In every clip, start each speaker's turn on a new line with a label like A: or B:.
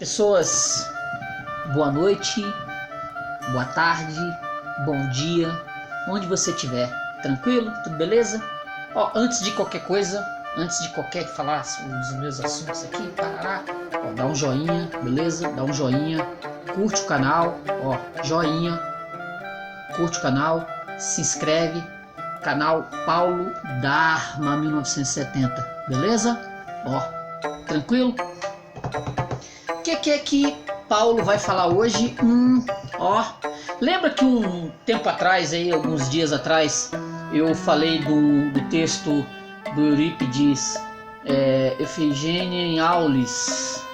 A: Pessoas, boa noite, boa tarde, bom dia, onde você estiver, tranquilo? Tudo beleza? Ó, antes de qualquer coisa, antes de qualquer falar os meus assuntos aqui, parará, ó, dá um joinha, beleza? Dá um joinha, curte o canal, ó, joinha, curte o canal, se inscreve, canal Paulo Dharma 1970, beleza? Ó, tranquilo? O que é que Paulo vai falar hoje? Ó, lembra que um tempo atrás, aí, alguns dias atrás, eu falei do texto do Eurípides, Efigênia em Aulis.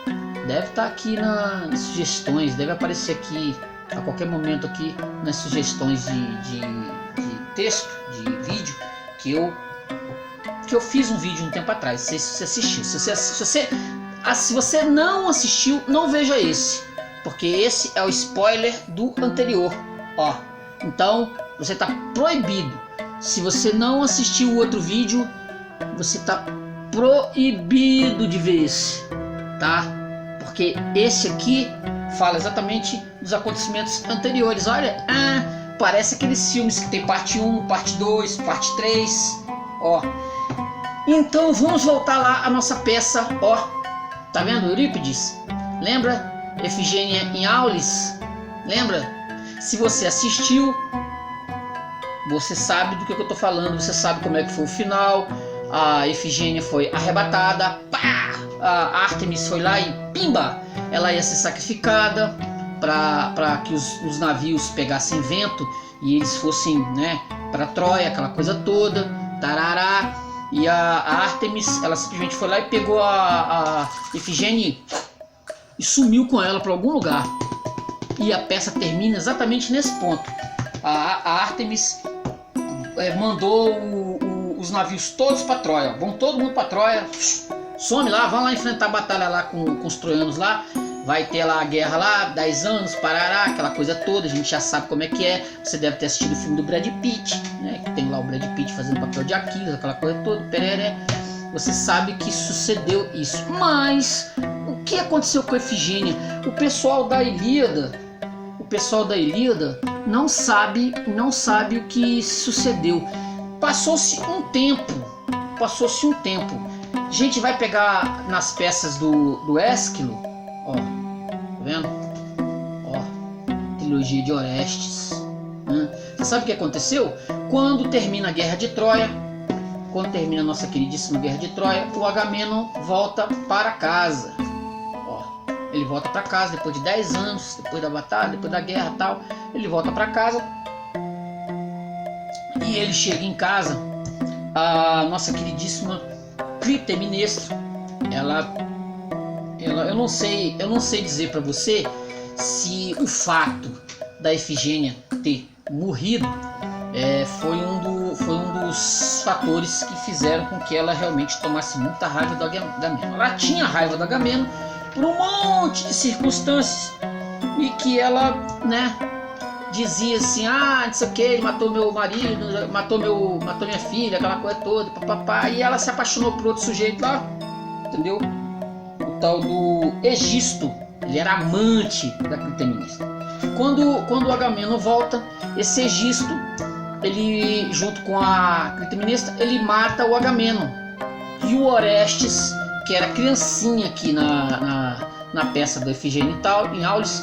A: Deve estar aqui nas sugestões, deve aparecer aqui a qualquer momento aqui nas sugestões de texto, de vídeo, que eu fiz um vídeo um tempo atrás. Se você assistiu, se você não assistiu, não veja esse, porque esse é o spoiler do anterior, ó. Então você está proibido. Se você não assistiu o outro vídeo, você está proibido de ver esse, tá? Porque esse aqui fala exatamente dos acontecimentos anteriores. Olha, parece aqueles filmes que tem parte 1, parte 2, parte 3, ó. Então vamos voltar lá à nossa peça, ó. Tá vendo Eurípides? Lembra? Efigênia em Aulis? Lembra? Se você assistiu, você sabe do que eu tô falando, você sabe como é que foi o final. A Efigênia foi arrebatada, pá! A Ártemis foi lá e pimba! Ela ia ser sacrificada para que os navios pegassem vento e eles fossem, né, para Troia, aquela coisa toda, tarará. E a Ártemis, ela simplesmente foi lá e pegou a Efigênia e sumiu com ela para algum lugar. E a peça termina exatamente nesse ponto. A Ártemis mandou os navios todos para Troia. Vão todo mundo para Troia, some lá, vão lá enfrentar a batalha lá com os troianos lá. Vai ter lá a guerra lá, 10 anos, parará, aquela coisa toda, a gente já sabe como é que é. Você deve ter assistido o filme do Brad Pitt, né? Que tem lá o Brad Pitt fazendo papel de Aquiles, aquela coisa toda, pereré. Você sabe que sucedeu isso. Mas o que aconteceu com a Efigênia? O pessoal da Ilíada não sabe o que sucedeu. Passou-se um tempo. A gente vai pegar nas peças do Ésquilo, ó, tá vendo? Ó, trilogia de Orestes. Você sabe o que aconteceu? Quando termina a Guerra de Troia, quando termina a nossa queridíssima Guerra de Troia, o Agamenon volta para casa. Ó, ele volta para casa depois de 10 anos, depois da batalha, depois da guerra e tal. Ele volta para casa e ele chega em casa. A nossa queridíssima Clitemnestra, eu não sei dizer para você se o fato da Efigênia ter morrido foi um dos fatores que fizeram com que ela realmente tomasse muita raiva do Agamenon. Ela tinha raiva do Agamenon por um monte de circunstâncias e que ela, né, dizia assim, não sei o que, ele matou meu marido, matou minha filha, aquela coisa toda, papapá, e ela se apaixonou por outro sujeito lá, entendeu? O tal do Egisto, ele era amante da Clitemnestra. Quando o Agamenon volta, esse Egisto, ele, junto com a Clitemnestra, ele mata o Agamenon. E o Orestes, que era criancinha aqui na peça da Efigênia e tal, em Aulis,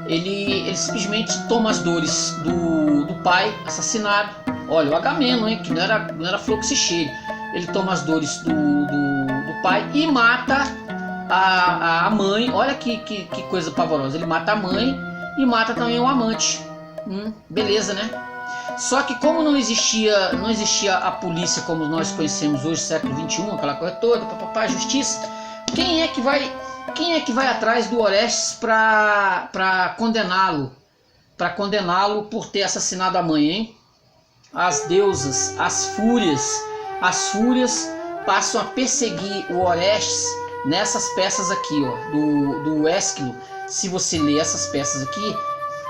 A: ele simplesmente toma as dores do pai assassinado. Olha, o Agamenon, hein, que não era flor que se cheire. Ele toma as dores do pai e mata a mãe. Olha que coisa pavorosa. Ele mata a mãe e mata também o amante. Beleza, né? Só que como não existia a polícia como nós conhecemos hoje, século XXI, aquela coisa toda, papapá, justiça, quem é que vai atrás do Orestes para condená-lo? Para condená-lo por ter assassinado a mãe, hein? As deusas, as fúrias passam a perseguir o Orestes nessas peças aqui, ó, do Ésquilo. Se você ler essas peças aqui,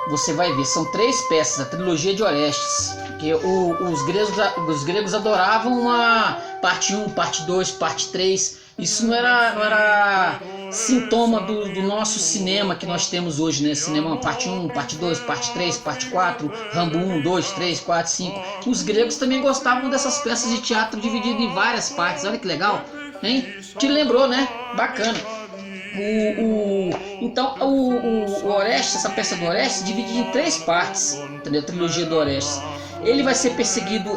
A: você vai ver, são 3 peças, a trilogia de Orestes, que os gregos adoravam a parte 1, parte 2, parte 3. Isso não era sintoma do nosso cinema que nós temos hoje, né? Cinema parte 1, parte 2, parte 3, parte 4, Rambo 1, 2, 3, 4, 5. Os gregos também gostavam dessas peças de teatro divididas em várias partes. Olha que legal, hein? Te lembrou, né? Bacana. Então o Orestes, essa peça do Orestes, divide em 3 partes, entendeu? A trilogia do Orestes. Ele vai ser perseguido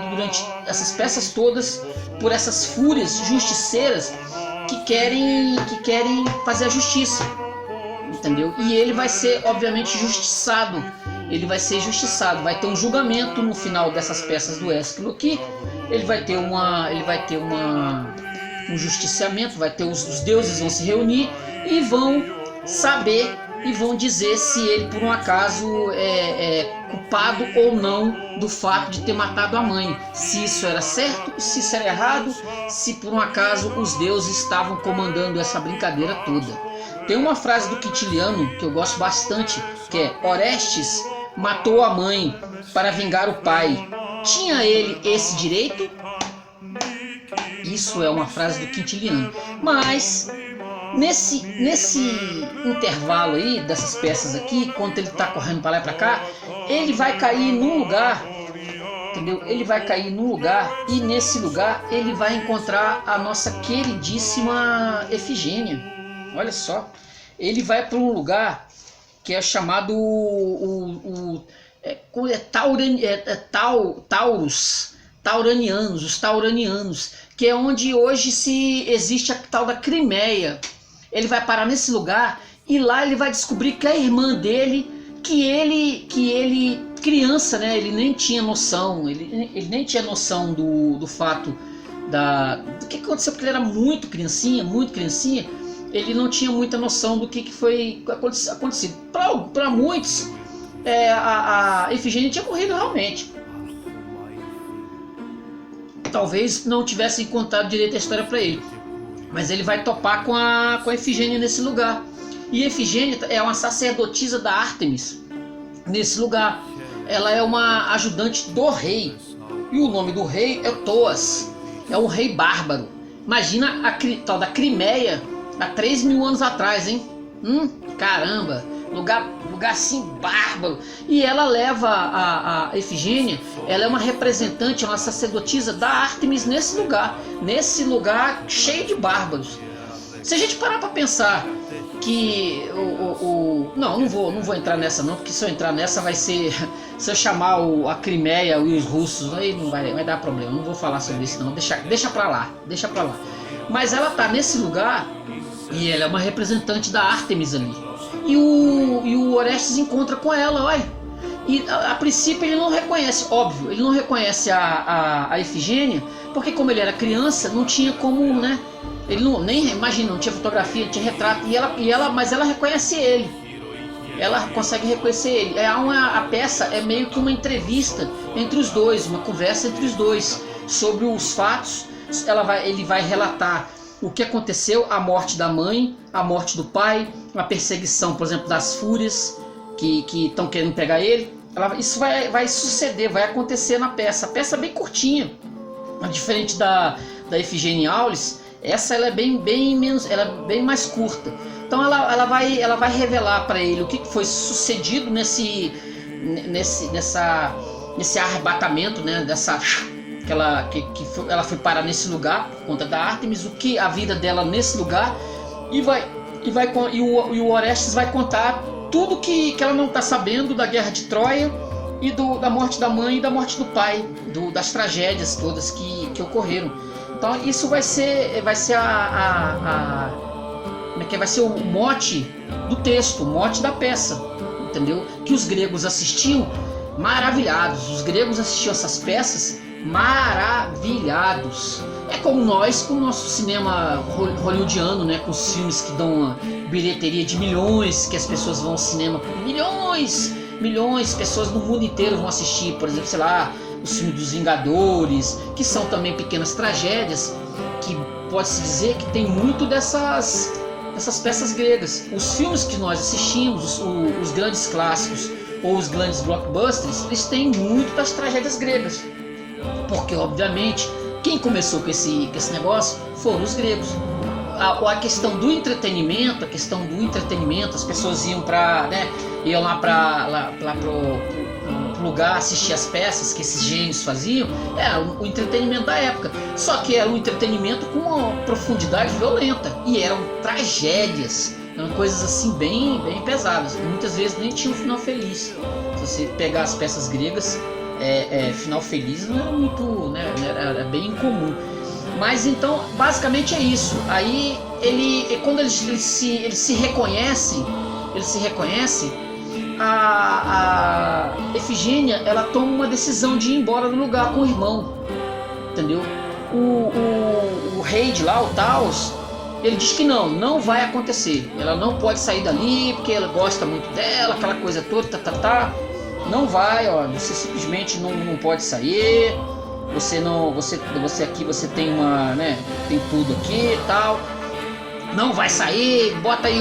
A: durante essas peças todas por essas fúrias justiceiras que querem fazer a justiça, entendeu? E ele vai ser, obviamente, justiçado. Ele vai ser justiçado. Vai ter um julgamento no final dessas peças do Ésquilo aqui. Ele vai ter um justiciamento. Vai ter os deuses vão se reunir e vão saber e vão dizer se ele por um acaso é culpado ou não do fato de ter matado a mãe, se isso era certo, se isso era errado, se por um acaso os deuses estavam comandando essa brincadeira toda. Tem uma frase do Quintiliano que eu gosto bastante, que é: Orestes matou a mãe para vingar o pai. Tinha ele esse direito? Isso é uma frase do Quintiliano. Mas nesse intervalo aí dessas peças aqui, quando ele está correndo para lá e para cá, ele vai cair num lugar, entendeu? Ele vai cair num lugar e nesse lugar ele vai encontrar a nossa queridíssima Efigênia. Olha só, ele vai para um lugar que é chamado os Tauranianos, que é onde hoje existe a tal da Crimeia. Ele vai parar nesse lugar e lá ele vai descobrir que a irmã dele, que ele criança, né, ele nem tinha noção, ele nem tinha noção do fato do que aconteceu, porque ele era muito criancinha, ele não tinha muita noção do que foi acontecido. Para muitos, a Efigênia tinha morrido realmente. Talvez não tivessem contado direito a história para ele, mas ele vai topar com a Efigênia nesse lugar. E Efigênia é uma sacerdotisa da Ártemis nesse lugar. Ela é uma ajudante do rei, e o nome do rei é Thoas, é um rei bárbaro. Imagina a tal da Crimeia há 3.000 anos atrás, hein? Caramba, lugar assim bárbaro. E ela leva a Efigênia, ela é uma representante, uma sacerdotisa da Ártemis nesse lugar cheio de bárbaros. Se a gente parar para pensar que não vou entrar nessa não, porque se eu entrar nessa vai ser, se eu chamar a Crimeia e os russos, aí não vai dar problema. Não vou falar sobre isso não, deixa pra lá. Mas ela tá nesse lugar e ela é uma representante da Ártemis ali. E o Orestes encontra com ela, olha. E a princípio ele não reconhece, óbvio, ele não reconhece a Efigênia, porque como ele era criança, não tinha como, né? Ele não tinha fotografia, não tinha retrato, mas ela reconhece ele. Ela consegue reconhecer ele. A peça é meio que uma entrevista entre os dois, uma conversa entre os dois sobre os fatos. Ele vai relatar o que aconteceu, a morte da mãe, a morte do pai, a perseguição, por exemplo, das fúrias que estão querendo pegar ele. Isso vai suceder, vai acontecer na peça. A peça é bem curtinha, diferente da Efigênia Aulis. Essa ela é bem mais curta. Então ela vai revelar para ele o que foi sucedido nesse arrebatamento, né, ela foi parar nesse lugar por conta da Ártemis, a vida dela nesse lugar, e o Orestes vai contar tudo que ela não está sabendo da guerra de Troia e da morte da mãe e da morte do pai, das tragédias todas que ocorreram. Então isso vai ser o mote do texto, o mote da peça, entendeu? Que os gregos assistiam maravilhados. Os gregos assistiam essas peças maravilhados. É como nós com o nosso cinema hollywoodiano, né? Com os filmes que dão uma bilheteria de milhões, que as pessoas vão ao cinema, milhões de pessoas no mundo inteiro vão assistir, por exemplo, sei lá, os filmes dos Vingadores, que são também pequenas tragédias, que pode-se dizer que tem muito dessas peças gregas. Os filmes que nós assistimos, os grandes clássicos ou os grandes blockbusters, eles têm muito das tragédias gregas, porque obviamente quem começou com esse negócio foram os gregos. a questão do entretenimento, as pessoas iam para, né, iam lá pro lugar assistir as peças que esses gênios faziam, era o entretenimento da época. Só que era um entretenimento com uma profundidade violenta e eram tragédias, eram coisas assim bem pesadas. Muitas vezes nem tinha um final feliz. Se você pegar as peças gregas, final feliz não era muito, né, era bem incomum. Mas então, basicamente é isso. Aí quando eles se reconhecem, a Efigênia, ela toma uma decisão de ir embora do lugar com o irmão, entendeu? O rei de lá, o Taos, ele diz que não vai acontecer. Ela não pode sair dali porque ela gosta muito dela, aquela coisa toda, não vai, ó, você simplesmente não pode sair. Você aqui, você tem uma, né, tem tudo aqui e tal. Não vai sair, bota aí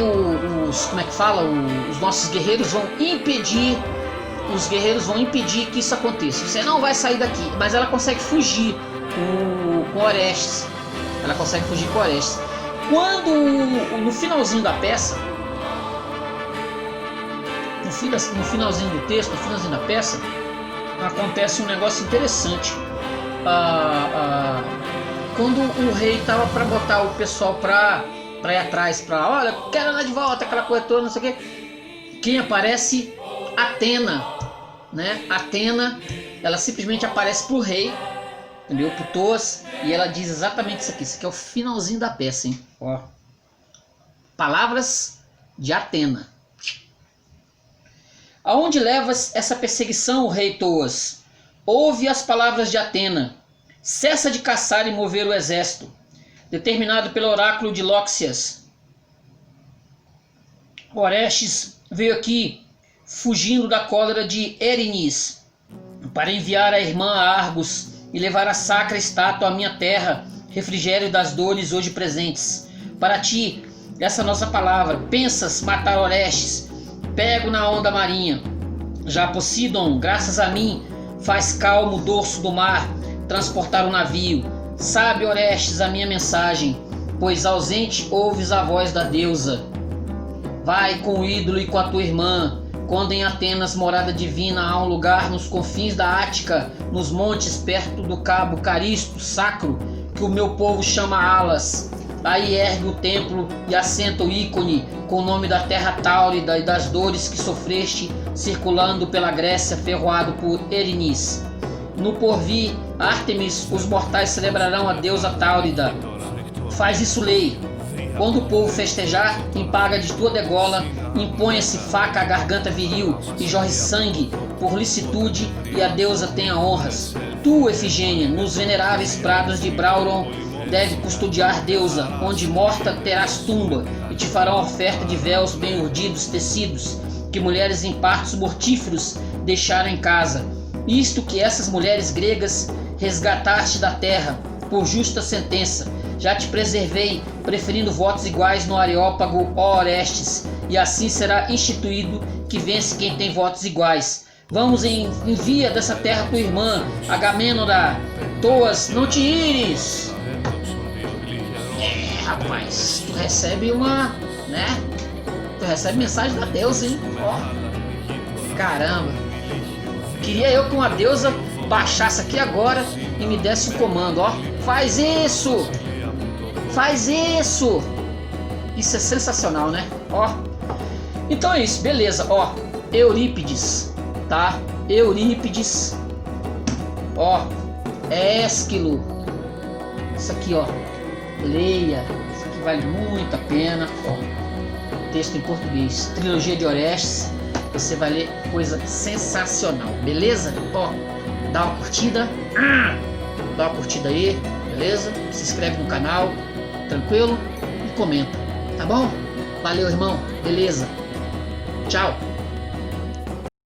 A: como é que fala? Os nossos guerreiros vão impedir. Os guerreiros vão impedir que isso aconteça. Você não vai sair daqui. Mas ela consegue fugir com Orestes. Quando no finalzinho da peça, no finalzinho do texto, no finalzinho da peça, acontece um negócio interessante. Quando o rei estava para botar o pessoal para ir atrás, olha, quero ela de volta, aquela coisa toda, não sei o que, quem aparece? Atena, né? Atena, ela simplesmente aparece pro rei, entendeu? Pro Thoas, e ela diz exatamente isso aqui é o finalzinho da peça, hein? Ó. Palavras de Atena. Aonde levas essa perseguição, rei Thoas? Ouve as palavras de Atena. Cessa de caçar e mover o exército, determinado pelo oráculo de Lóxias. Orestes veio aqui, fugindo da cólera de Erinys, para enviar a irmã a Argos e levar a sacra estátua à minha terra, refrigério das dores hoje presentes. Para ti, essa nossa palavra, pensas matar Orestes, pego na onda marinha. Já Poseidon, graças a mim, faz calmo o dorso do mar, transportar o navio. Sabe, Orestes, a minha mensagem, pois ausente ouves a voz da deusa. Vai com o ídolo e com a tua irmã, quando em Atenas, morada divina, há um lugar nos confins da Ática, nos montes perto do cabo Caristo, sacro, que o meu povo chama Alas. Aí ergue o templo e assenta o ícone com o nome da terra táurida e das dores que sofreste, circulando pela Grécia, ferroado por Erinys. No porvir, Ártemis, os mortais celebrarão a deusa táurida. Faz isso lei. Quando o povo festejar, em paga de tua degola, imponha-se faca à garganta viril e jorre sangue por licitude, e a deusa tenha honras. Tu, Efigênia, nos veneráveis prados de Brauron, deve custodiar deusa, onde morta terás tumba, e te farão oferta de véus bem urdidos, tecidos, que mulheres em partos mortíferos deixaram em casa. Isto que essas mulheres gregas resgataste da terra, por justa sentença, já te preservei, preferindo votos iguais no Areópago, ó Orestes, e assim será instituído que vence quem tem votos iguais. Vamos, envia dessa terra tua irmã, Agamênora. Thoas, não te ires! Rapaz, tu recebe uma, né? Tu recebe mensagem da deusa, hein? Ó, caramba! Queria eu que uma deusa baixasse aqui agora e me desse um comando, ó. Faz isso! Faz isso! Isso é sensacional, né? Ó. Então é isso, beleza, ó. Eurípides, tá? Eurípides. Ó. Ésquilo. Isso aqui, ó. Leia. Isso aqui vale muito a pena. Ó. Texto em português. Trilogia de Orestes. Você vai ler coisa sensacional, beleza? Ó, dá uma curtida. Dá uma curtida aí, beleza? Se inscreve no canal, tranquilo? E comenta, tá bom? Valeu, irmão. Beleza. Tchau.